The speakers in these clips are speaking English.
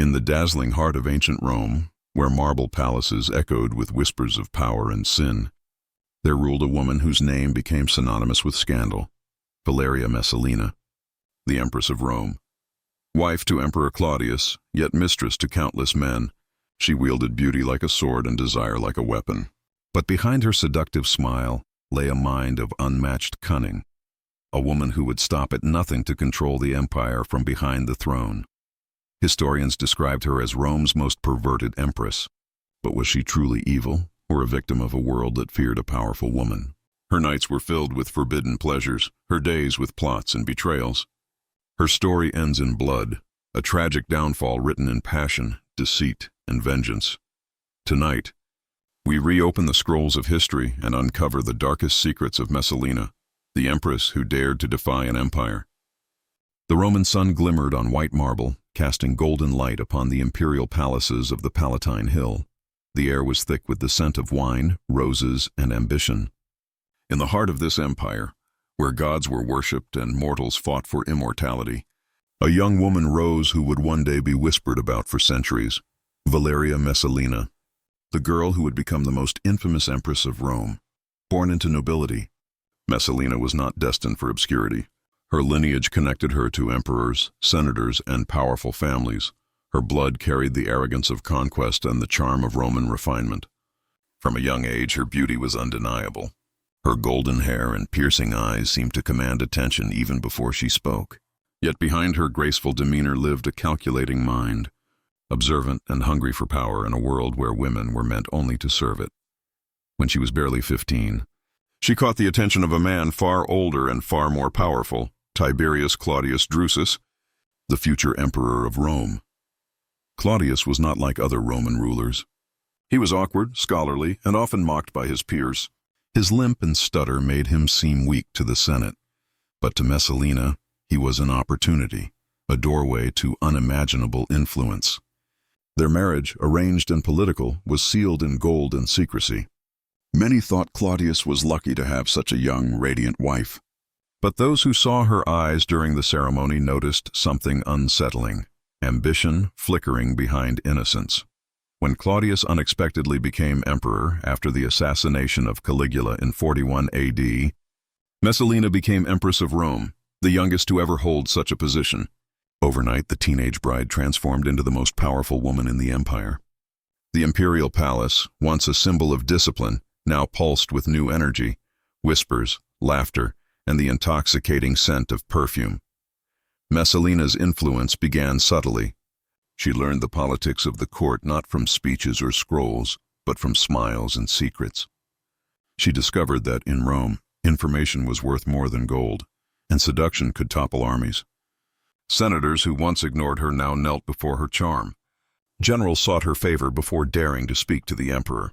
In the dazzling heart of ancient Rome, where marble palaces echoed with whispers of power and sin, there ruled a woman whose name became synonymous with scandal, Valeria Messalina, the Empress of Rome. Wife to Emperor Claudius, yet mistress to countless men, she wielded beauty like a sword and desire like a weapon. But behind her seductive smile lay a mind of unmatched cunning, a woman who would stop at nothing to control the empire from behind the throne. Historians described her as Rome's most perverted empress. But was she truly evil, or a victim of a world that feared a powerful woman? Her nights were filled with forbidden pleasures, her days with plots and betrayals. Her story ends in blood, a tragic downfall written in passion, deceit, and vengeance. Tonight, we reopen the scrolls of history and uncover the darkest secrets of Messalina, the empress who dared to defy an empire. The Roman sun glimmered on white marble, casting golden light upon the imperial palaces of the Palatine Hill. The air was thick with the scent of wine, roses, and ambition. In the heart of this empire, where gods were worshipped and mortals fought for immortality, a young woman rose who would one day be whispered about for centuries, Valeria Messalina, the girl who would become the most infamous empress of Rome. Born into nobility, Messalina was not destined for obscurity. Her lineage connected her to emperors, senators, and powerful families. Her blood carried the arrogance of conquest and the charm of Roman refinement. From a young age, her beauty was undeniable. Her golden hair and piercing eyes seemed to command attention even before she spoke. Yet behind her graceful demeanor lived a calculating mind, observant and hungry for power in a world where women were meant only to serve it. When she was barely 15, she caught the attention of a man far older and far more powerful, Tiberius Claudius Drusus, the future emperor of Rome. Claudius was not like other Roman rulers. He was awkward, scholarly, and often mocked by his peers. His limp and stutter made him seem weak to the Senate. But to Messalina, he was an opportunity, a doorway to unimaginable influence. Their marriage, arranged and political, was sealed in gold and secrecy. Many thought Claudius was lucky to have such a young, radiant wife. But those who saw her eyes during the ceremony noticed something unsettling, ambition flickering behind innocence. When Claudius unexpectedly became emperor after the assassination of Caligula in 41 AD, Messalina became Empress of Rome, the youngest to ever hold such a position. Overnight, the teenage bride transformed into the most powerful woman in the empire. The imperial palace, once a symbol of discipline, now pulsed with new energy, whispers, laughter, and the intoxicating scent of perfume. Messalina's influence began subtly. She learned the politics of the court not from speeches or scrolls, but from smiles and secrets. She discovered that in Rome, information was worth more than gold, and seduction could topple armies. Senators who once ignored her now knelt before her charm. Generals sought her favor before daring to speak to the emperor.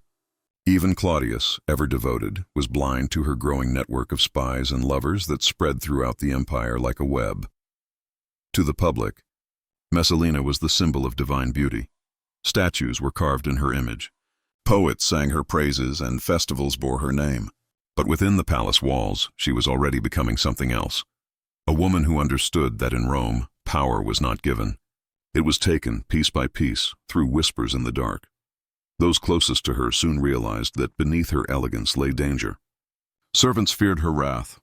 Even Claudius, ever devoted, was blind to her growing network of spies and lovers that spread throughout the empire like a web. To the public, Messalina was the symbol of divine beauty. Statues were carved in her image. Poets sang her praises and festivals bore her name. But within the palace walls, she was already becoming something else. A woman who understood that in Rome, power was not given. It was taken, piece by piece, through whispers in the dark. Those closest to her soon realized that beneath her elegance lay danger. Servants feared her wrath.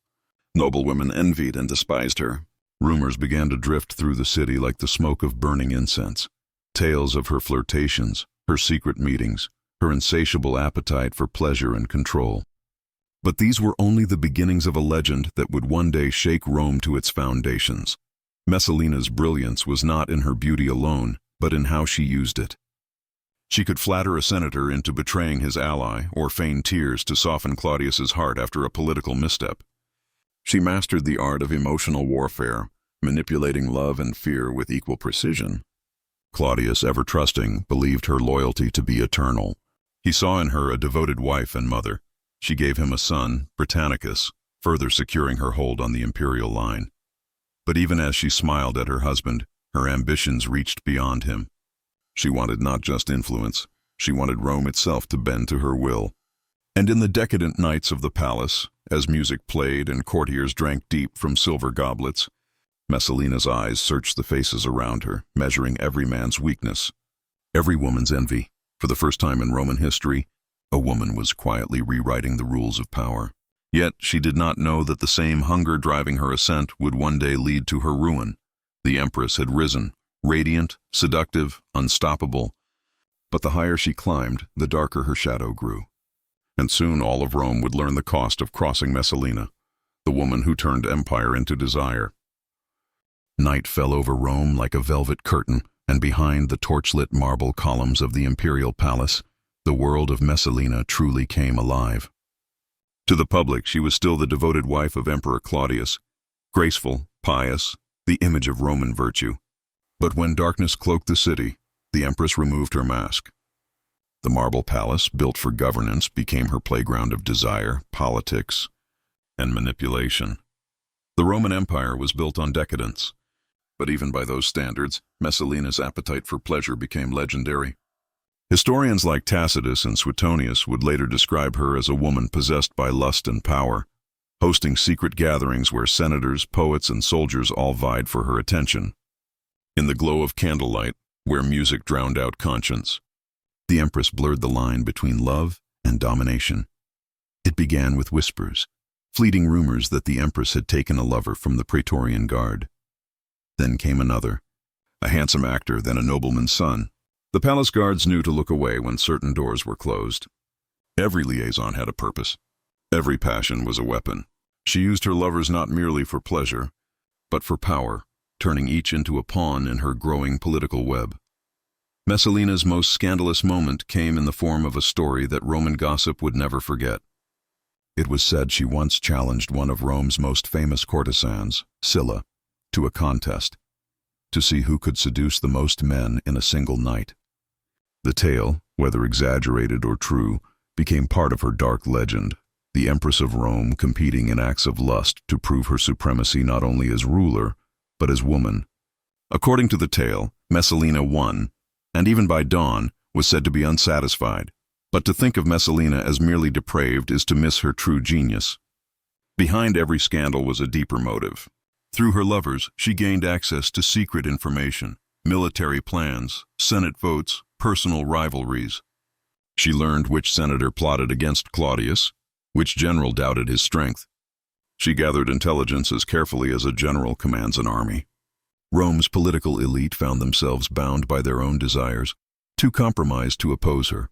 Noblewomen envied and despised her. Rumors began to drift through the city like the smoke of burning incense. Tales of her flirtations, her secret meetings, her insatiable appetite for pleasure and control. But these were only the beginnings of a legend that would one day shake Rome to its foundations. Messalina's brilliance was not in her beauty alone, but in how she used it. She could flatter a senator into betraying his ally or feign tears to soften Claudius's heart after a political misstep. She mastered the art of emotional warfare, manipulating love and fear with equal precision. Claudius, ever trusting, believed her loyalty to be eternal. He saw in her a devoted wife and mother. She gave him a son, Britannicus, further securing her hold on the imperial line. But even as she smiled at her husband, her ambitions reached beyond him. She wanted not just influence, she wanted Rome itself to bend to her will. And in the decadent nights of the palace, as music played and courtiers drank deep from silver goblets, Messalina's eyes searched the faces around her, measuring every man's weakness, every woman's envy. For the first time in Roman history, a woman was quietly rewriting the rules of power. Yet she did not know that the same hunger driving her ascent would one day lead to her ruin. The Empress had risen, radiant, seductive, unstoppable. But the higher she climbed, the darker her shadow grew. And soon all of Rome would learn the cost of crossing Messalina, the woman who turned empire into desire. Night fell over Rome like a velvet curtain, and behind the torchlit marble columns of the imperial palace, the world of Messalina truly came alive. To the public, she was still the devoted wife of Emperor Claudius, graceful, pious, the image of Roman virtue. But when darkness cloaked the city, the Empress removed her mask. The marble palace, built for governance, became her playground of desire, politics, and manipulation. The Roman Empire was built on decadence. But even by those standards, Messalina's appetite for pleasure became legendary. Historians like Tacitus and Suetonius would later describe her as a woman possessed by lust and power, hosting secret gatherings where senators, poets, and soldiers all vied for her attention. In the glow of candlelight, where music drowned out conscience, the Empress blurred the line between love and domination. It began with whispers, fleeting rumors that the Empress had taken a lover from the Praetorian Guard. Then came another, a handsome actor, then a nobleman's son. The palace guards knew to look away when certain doors were closed. Every liaison had a purpose. Every passion was a weapon. She used her lovers not merely for pleasure, but for power, turning each into a pawn in her growing political web. Messalina's most scandalous moment came in the form of a story that Roman gossip would never forget. It was said she once challenged one of Rome's most famous courtesans, Sylla, to a contest, to see who could seduce the most men in a single night. The tale, whether exaggerated or true, became part of her dark legend, the Empress of Rome competing in acts of lust to prove her supremacy not only as ruler, but as woman. According to the tale, Messalina won, and even by dawn was said to be unsatisfied. But to think of Messalina as merely depraved is to miss her true genius. Behind every scandal was a deeper motive. Through her lovers, she gained access to secret information, military plans, Senate votes, personal rivalries. She learned which senator plotted against Claudius, which general doubted his strength. She gathered intelligence as carefully as a general commands an army. Rome's political elite found themselves bound by their own desires, too compromised to oppose her.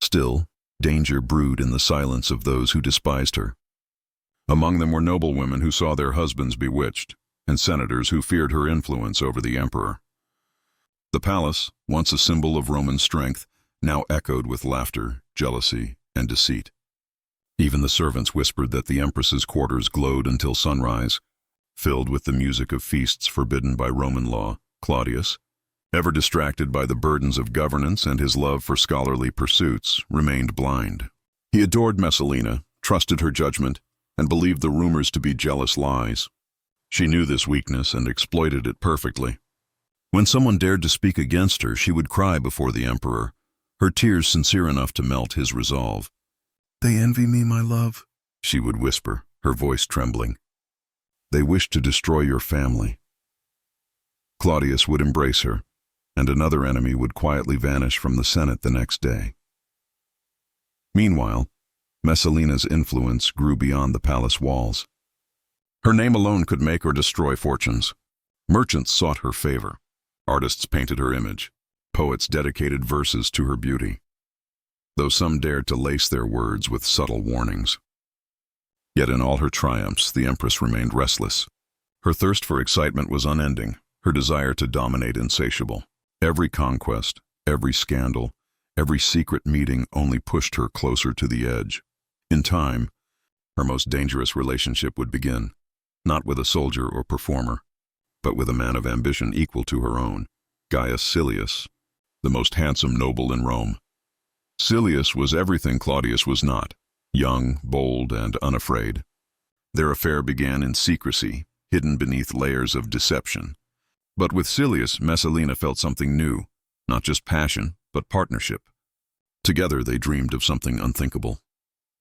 Still, danger brewed in the silence of those who despised her. Among them were noblewomen who saw their husbands bewitched, and senators who feared her influence over the emperor. The palace, once a symbol of Roman strength, now echoed with laughter, jealousy, and deceit. Even the servants whispered that the empress's quarters glowed until sunrise, filled with the music of feasts forbidden by Roman law. Claudius, ever distracted by the burdens of governance and his love for scholarly pursuits, remained blind. He adored Messalina, trusted her judgment, and believed the rumors to be jealous lies. She knew this weakness and exploited it perfectly. When someone dared to speak against her, she would cry before the emperor, her tears sincere enough to melt his resolve. "They envy me, my love," she would whisper, her voice trembling. "They wish to destroy your family." Claudius would embrace her, and another enemy would quietly vanish from the Senate the next day. Meanwhile, Messalina's influence grew beyond the palace walls. Her name alone could make or destroy fortunes. Merchants sought her favor. Artists painted her image. Poets dedicated verses to her beauty, though some dared to lace their words with subtle warnings. Yet in all her triumphs, the Empress remained restless. Her thirst for excitement was unending, her desire to dominate insatiable. Every conquest, every scandal, every secret meeting only pushed her closer to the edge. In time, her most dangerous relationship would begin, not with a soldier or performer, but with a man of ambition equal to her own, Gaius Silius, the most handsome noble in Rome. Silius was everything Claudius was not, young, bold, and unafraid. Their affair began in secrecy, hidden beneath layers of deception. But with Silius, Messalina felt something new, not just passion, but partnership. Together they dreamed of something unthinkable,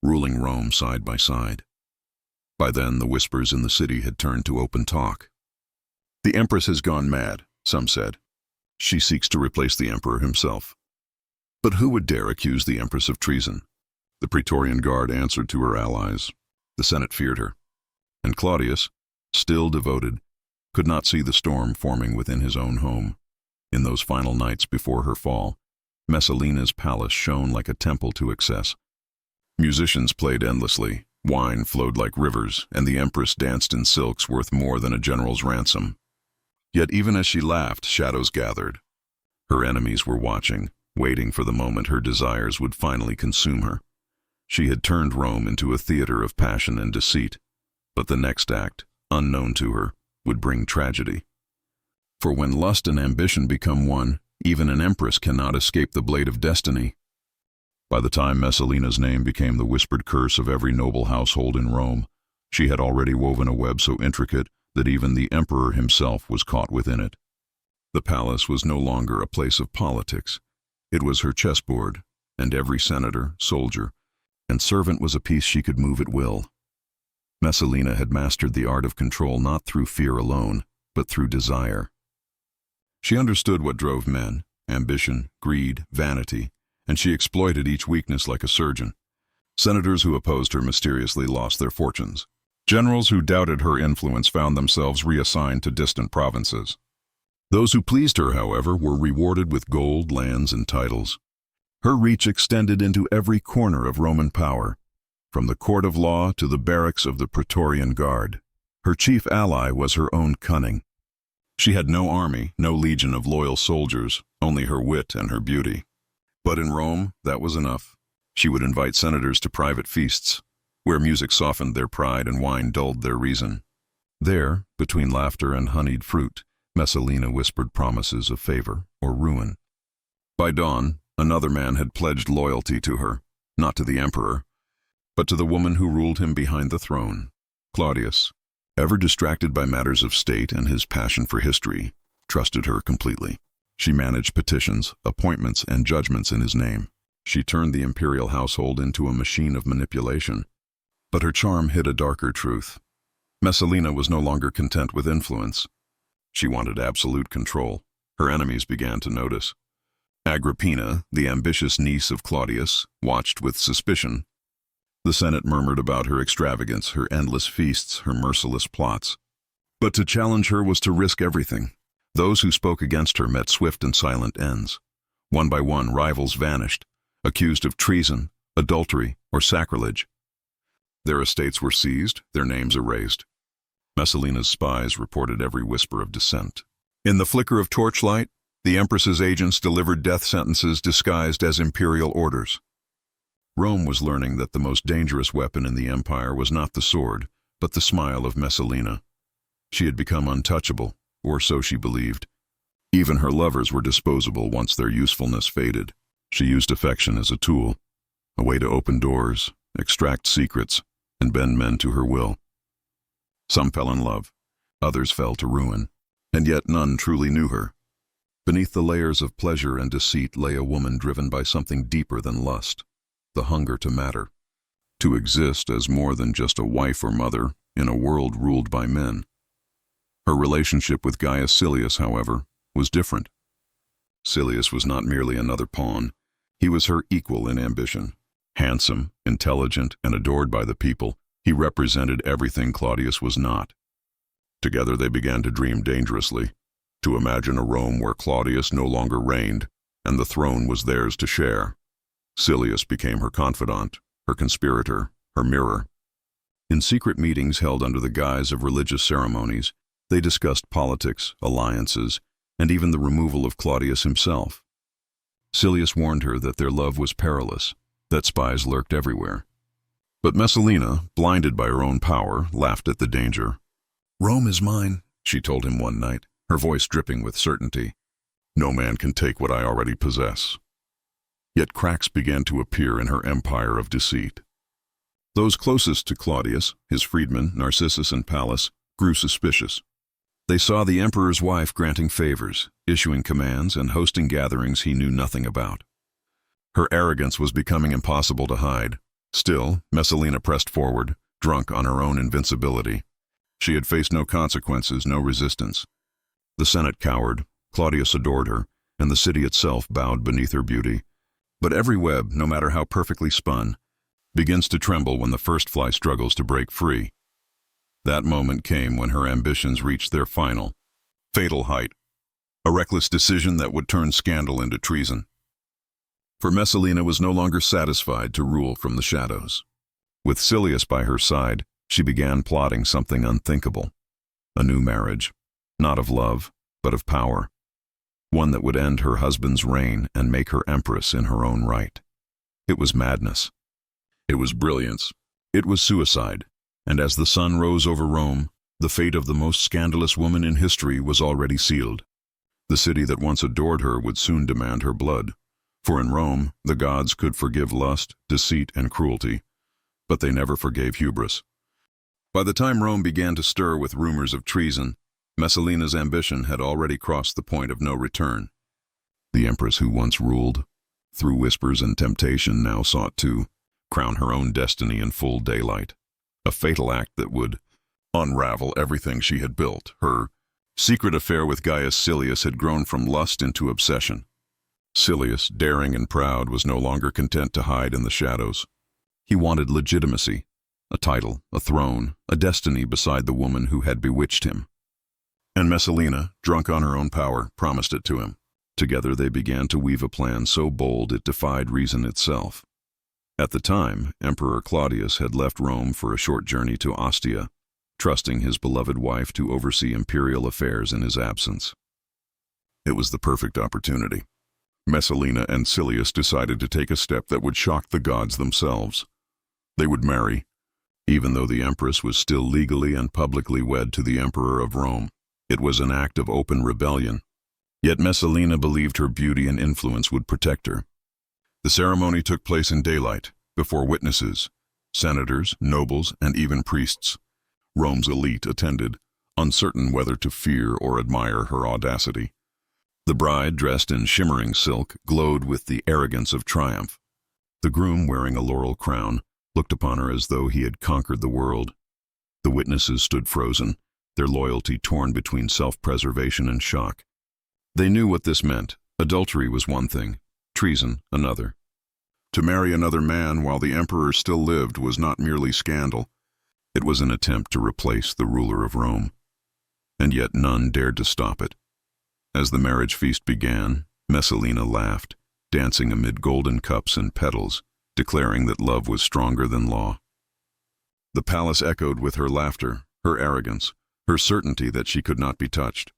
ruling Rome side by side. By then, the whispers in the city had turned to open talk. The Empress has gone mad, some said. She seeks to replace the Emperor himself. But who would dare accuse the Empress of treason? The Praetorian Guard answered to her allies. The Senate feared her. And Claudius, still devoted, could not see the storm forming within his own home. In those final nights before her fall, Messalina's palace shone like a temple to excess. Musicians played endlessly, wine flowed like rivers, and the Empress danced in silks worth more than a general's ransom. Yet even as she laughed, shadows gathered. Her enemies were watching, waiting for the moment her desires would finally consume her. She had turned Rome into a theater of passion and deceit, but the next act, unknown to her, would bring tragedy. For when lust and ambition become one, even an empress cannot escape the blade of destiny. By the time Messalina's name became the whispered curse of every noble household in Rome, she had already woven a web so intricate that even the emperor himself was caught within it. The palace was no longer a place of politics. It was her chessboard, and every senator, soldier, and servant was a piece she could move at will. Messalina had mastered the art of control not through fear alone, but through desire. She understood what drove men: ambition, greed, vanity, and she exploited each weakness like a surgeon. Senators who opposed her mysteriously lost their fortunes. Generals who doubted her influence found themselves reassigned to distant provinces. Those who pleased her, however, were rewarded with gold, lands, and titles. Her reach extended into every corner of Roman power, from the court of law to the barracks of the Praetorian Guard. Her chief ally was her own cunning. She had no army, no legion of loyal soldiers, only her wit and her beauty. But in Rome, that was enough. She would invite senators to private feasts, where music softened their pride and wine dulled their reason. There, between laughter and honeyed fruit, Messalina whispered promises of favor or ruin. By dawn, another man had pledged loyalty to her, not to the emperor, but to the woman who ruled him behind the throne, Claudius. Ever distracted by matters of state and his passion for history, trusted her completely. She managed petitions, appointments, and judgments in his name. She turned the imperial household into a machine of manipulation. But her charm hid a darker truth. Messalina was no longer content with influence. She wanted absolute control. Her enemies began to notice. Agrippina, the ambitious niece of Claudius, watched with suspicion. The Senate murmured about her extravagance, her endless feasts, her merciless plots. But to challenge her was to risk everything. Those who spoke against her met swift and silent ends. One by one, rivals vanished, accused of treason, adultery, or sacrilege. Their estates were seized, their names erased. Messalina's spies reported every whisper of dissent. In the flicker of torchlight, the Empress's agents delivered death sentences disguised as imperial orders. Rome was learning that the most dangerous weapon in the empire was not the sword, but the smile of Messalina. She had become untouchable, or so she believed. Even her lovers were disposable once their usefulness faded. She used affection as a tool, a way to open doors, extract secrets, and bend men to her will. Some fell in love, others fell to ruin, and yet none truly knew her. Beneath the layers of pleasure and deceit lay a woman driven by something deeper than lust, the hunger to matter, to exist as more than just a wife or mother in a world ruled by men. Her relationship with Gaius Silius, however, was different. Silius was not merely another pawn. He was her equal in ambition. Handsome, intelligent, and adored by the people, he represented everything Claudius was not. Together they began to dream dangerously, to imagine a Rome where Claudius no longer reigned, and the throne was theirs to share. Silius became her confidant, her conspirator, her mirror. In secret meetings held under the guise of religious ceremonies, they discussed politics, alliances, and even the removal of Claudius himself. Silius warned her that their love was perilous, that spies lurked everywhere. But Messalina, blinded by her own power, laughed at the danger. "Rome is mine," she told him one night, her voice dripping with certainty. "No man can take what I already possess." Yet cracks began to appear in her empire of deceit. Those closest to Claudius, his freedmen, Narcissus and Pallas, grew suspicious. They saw the emperor's wife granting favors, issuing commands, and hosting gatherings he knew nothing about. Her arrogance was becoming impossible to hide. Still, Messalina pressed forward, drunk on her own invincibility. She had faced no consequences, no resistance. The Senate cowered, Claudius adored her, and the city itself bowed beneath her beauty. But every web, no matter how perfectly spun, begins to tremble when the first fly struggles to break free. That moment came when her ambitions reached their final, fatal height, a reckless decision that would turn scandal into treason. For Messalina was no longer satisfied to rule from the shadows. With Silius by her side, she began plotting something unthinkable. A new marriage, not of love, but of power. One that would end her husband's reign and make her empress in her own right. It was madness. It was brilliance. It was suicide. And as the sun rose over Rome, the fate of the most scandalous woman in history was already sealed. The city that once adored her would soon demand her blood. For in Rome, the gods could forgive lust, deceit, and cruelty, but they never forgave hubris. By the time Rome began to stir with rumors of treason, Messalina's ambition had already crossed the point of no return. The empress who once ruled, through whispers and temptation, now sought to crown her own destiny in full daylight. A fatal act that would unravel everything she had built. Her secret affair with Gaius Silius had grown from lust into obsession. Silius, daring and proud, was no longer content to hide in the shadows. He wanted legitimacy, a title, a throne, a destiny beside the woman who had bewitched him. And Messalina, drunk on her own power, promised it to him. Together they began to weave a plan so bold it defied reason itself. At the time, Emperor Claudius had left Rome for a short journey to Ostia, trusting his beloved wife to oversee imperial affairs in his absence. It was the perfect opportunity. Messalina and Silius decided to take a step that would shock the gods themselves. They would marry, even though the empress was still legally and publicly wed to the emperor of Rome. It was an act of open rebellion. Yet Messalina believed her beauty and influence would protect her. The ceremony took place in daylight, before witnesses, senators, nobles, and even priests. Rome's elite attended, uncertain whether to fear or admire her audacity. The bride, dressed in shimmering silk, glowed with the arrogance of triumph. The groom, wearing a laurel crown, looked upon her as though he had conquered the world. The witnesses stood frozen, their loyalty torn between self-preservation and shock. They knew what this meant. Adultery was one thing, treason another. To marry another man while the emperor still lived was not merely scandal. It was an attempt to replace the ruler of Rome. And yet none dared to stop it. As the marriage feast began, Messalina laughed, dancing amid golden cups and petals, declaring that love was stronger than law. The palace echoed with her laughter, her arrogance, her certainty that she could not be touched.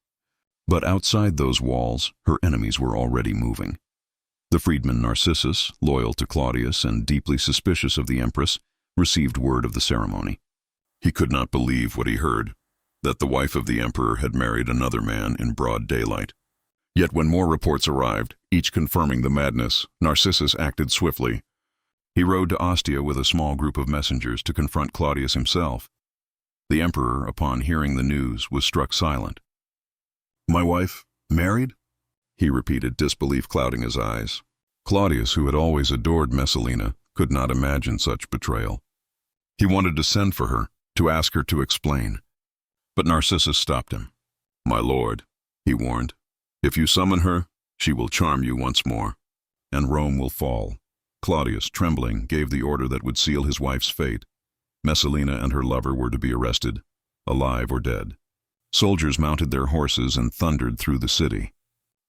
But outside those walls, her enemies were already moving. The freedman Narcissus, loyal to Claudius and deeply suspicious of the empress, received word of the ceremony. He could not believe what he heard, that the wife of the emperor had married another man in broad daylight. Yet when more reports arrived, each confirming the madness, Narcissus acted swiftly. He rode to Ostia with a small group of messengers to confront Claudius himself. The emperor, upon hearing the news, was struck silent. "My wife, married?" he repeated, disbelief clouding his eyes. Claudius, who had always adored Messalina, could not imagine such betrayal. He wanted to send for her, to ask her to explain. But Narcissus stopped him. "My lord," he warned, "if you summon her, she will charm you once more, and Rome will fall." Claudius, trembling, gave the order that would seal his wife's fate. Messalina and her lover were to be arrested, alive or dead. Soldiers mounted their horses and thundered through the city.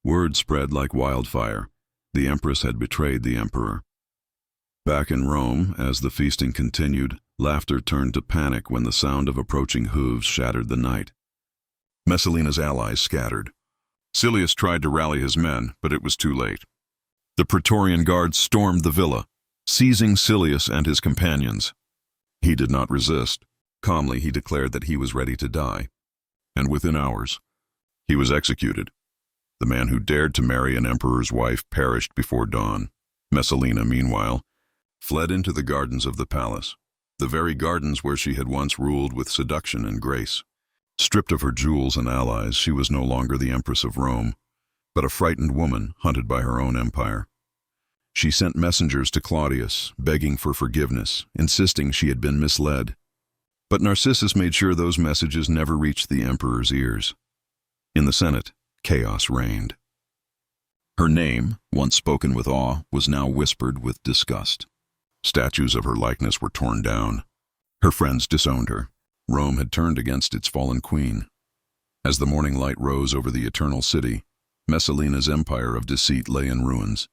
Word spread like wildfire. The empress had betrayed the emperor. Back in Rome, as the feasting continued, laughter turned to panic when the sound of approaching hooves shattered the night. Messalina's allies scattered. Silius tried to rally his men, but it was too late. The Praetorian guards stormed the villa, seizing Silius and his companions. He did not resist. Calmly he declared that he was ready to die. And within hours, he was executed. The man who dared to marry an emperor's wife perished before dawn. Messalina, meanwhile, fled into the gardens of the palace, the very gardens where she had once ruled with seduction and grace. Stripped of her jewels and allies, she was no longer the Empress of Rome, but a frightened woman hunted by her own empire. She sent messengers to Claudius, begging for forgiveness, insisting she had been misled. But Narcissus made sure those messages never reached the emperor's ears. In the Senate, chaos reigned. Her name, once spoken with awe, was now whispered with disgust. Statues of her likeness were torn down. Her friends disowned her. Rome had turned against its fallen queen. As the morning light rose over the eternal city, Messalina's empire of deceit lay in ruins.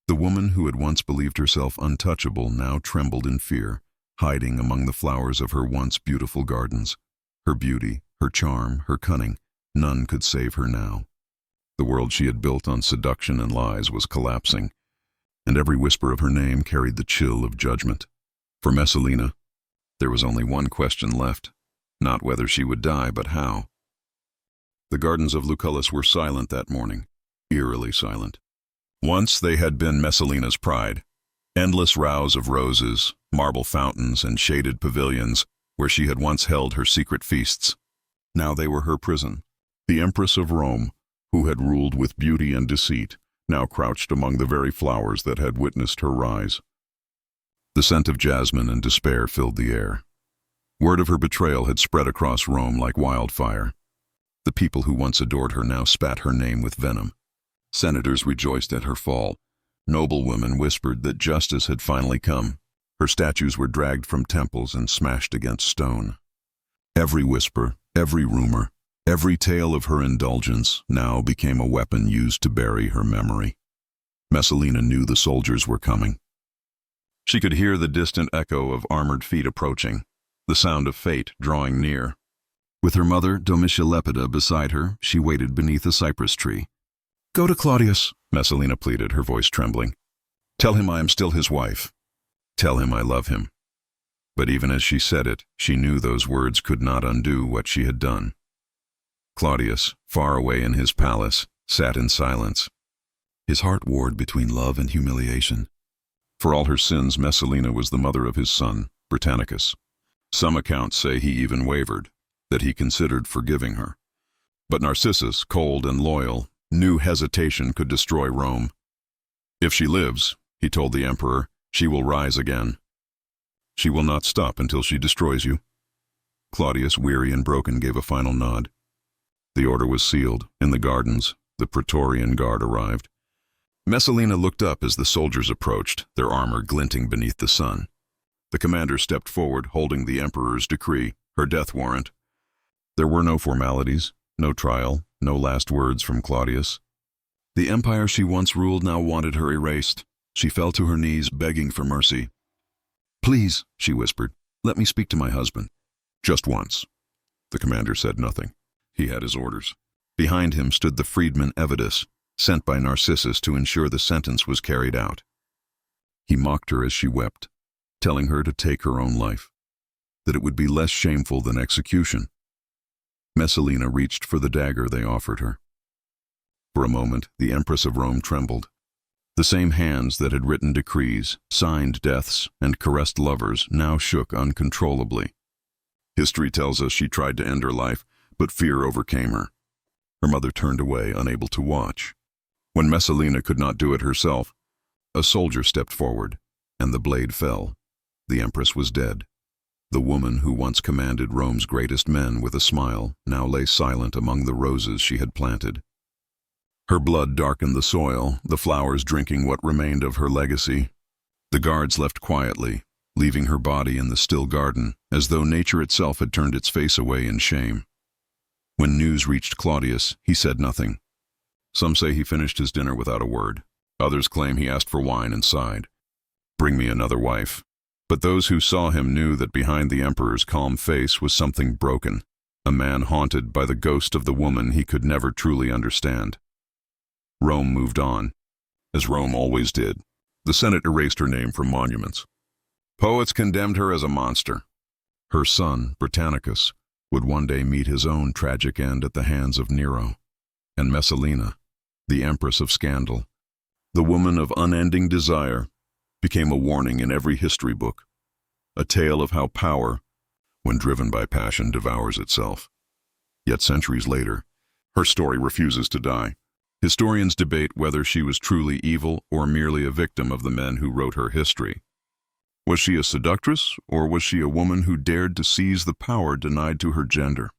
The woman who had once believed herself untouchable now trembled in fear, hiding among the flowers of her once beautiful gardens. Her beauty, her charm, her cunning, none could save her now. The world she had built on seduction and lies was collapsing, and every whisper of her name carried the chill of judgment. For Messalina, there was only one question left, not whether she would die, but how. The gardens of Lucullus were silent that morning, eerily silent. Once they had been Messalina's pride, endless rows of roses, marble fountains, and shaded pavilions where she had once held her secret feasts. Now they were her prison. The Empress of Rome, who had ruled with beauty and deceit, now crouched among the very flowers that had witnessed her rise. The scent of jasmine and despair filled the air. Word of her betrayal had spread across Rome like wildfire. The people who once adored her now spat her name with venom. Senators rejoiced at her fall. Noblewomen whispered that justice had finally come. Her statues were dragged from temples and smashed against stone. Every whisper, every rumor, every tale of her indulgence now became a weapon used to bury her memory. Messalina knew the soldiers were coming. She could hear the distant echo of armored feet approaching, the sound of fate drawing near. With her mother, Domitia Lepida, beside her, she waited beneath a cypress tree. "Go to Claudius," Messalina pleaded, her voice trembling. "Tell him I am still his wife. Tell him I love him." But even as she said it, she knew those words could not undo what she had done. Claudius, far away in his palace, sat in silence. His heart warred between love and humiliation. For all her sins, Messalina was the mother of his son, Britannicus. Some accounts say he even wavered, that he considered forgiving her. But Narcissus, cold and loyal, knew hesitation could destroy Rome. "If she lives," he told the emperor, "she will rise again. She will not stop until she destroys you." Claudius, weary and broken, gave a final nod. The order was sealed. In the gardens, the Praetorian Guard arrived. Messalina looked up as the soldiers approached, their armor glinting beneath the sun. The commander stepped forward, holding the emperor's decree, her death warrant. There were no formalities, no trial, no last words from Claudius. The empire she once ruled now wanted her erased. She fell to her knees, begging for mercy. "Please," she whispered, "let me speak to my husband." "Just once." The commander said nothing. He had his orders. Behind him stood the freedman Evidus, sent by Narcissus to ensure the sentence was carried out. He mocked her as she wept, telling her to take her own life, that it would be less shameful than execution. Messalina reached for the dagger they offered her. For a moment, the Empress of Rome trembled. The same hands that had written decrees, signed deaths, and caressed lovers now shook uncontrollably. History tells us she tried to end her life, but fear overcame her. Her mother turned away, unable to watch. When Messalina could not do it herself, a soldier stepped forward, and the blade fell. The Empress was dead. The woman who once commanded Rome's greatest men with a smile now lay silent among the roses she had planted. Her blood darkened the soil, the flowers drinking what remained of her legacy. The guards left quietly, leaving her body in the still garden, as though nature itself had turned its face away in shame. When news reached Claudius, he said nothing. Some say he finished his dinner without a word. Others claim he asked for wine and sighed. "Bring me another wife." But those who saw him knew that behind the emperor's calm face was something broken, a man haunted by the ghost of the woman he could never truly understand. Rome moved on, as Rome always did. The Senate erased her name from monuments. Poets condemned her as a monster. Her son, Britannicus, would one day meet his own tragic end at the hands of Nero. And Messalina, the Empress of Scandal, the woman of unending desire, became a warning in every history book, a tale of how power, when driven by passion, devours itself. Yet centuries later, her story refuses to die. Historians debate whether she was truly evil or merely a victim of the men who wrote her history. Was she a seductress, or was she a woman who dared to seize the power denied to her gender?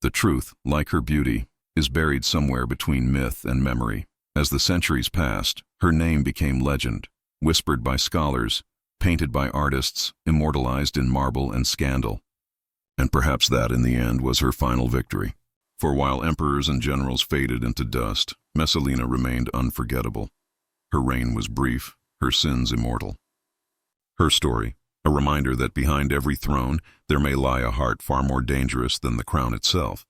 The truth, like her beauty, is buried somewhere between myth and memory. As the centuries passed, her name became legend, whispered by scholars, painted by artists, immortalized in marble and scandal. And perhaps that, in the end, was her final victory. For while emperors and generals faded into dust, Messalina remained unforgettable. Her reign was brief, her sins immortal. Her story, a reminder that behind every throne there may lie a heart far more dangerous than the crown itself.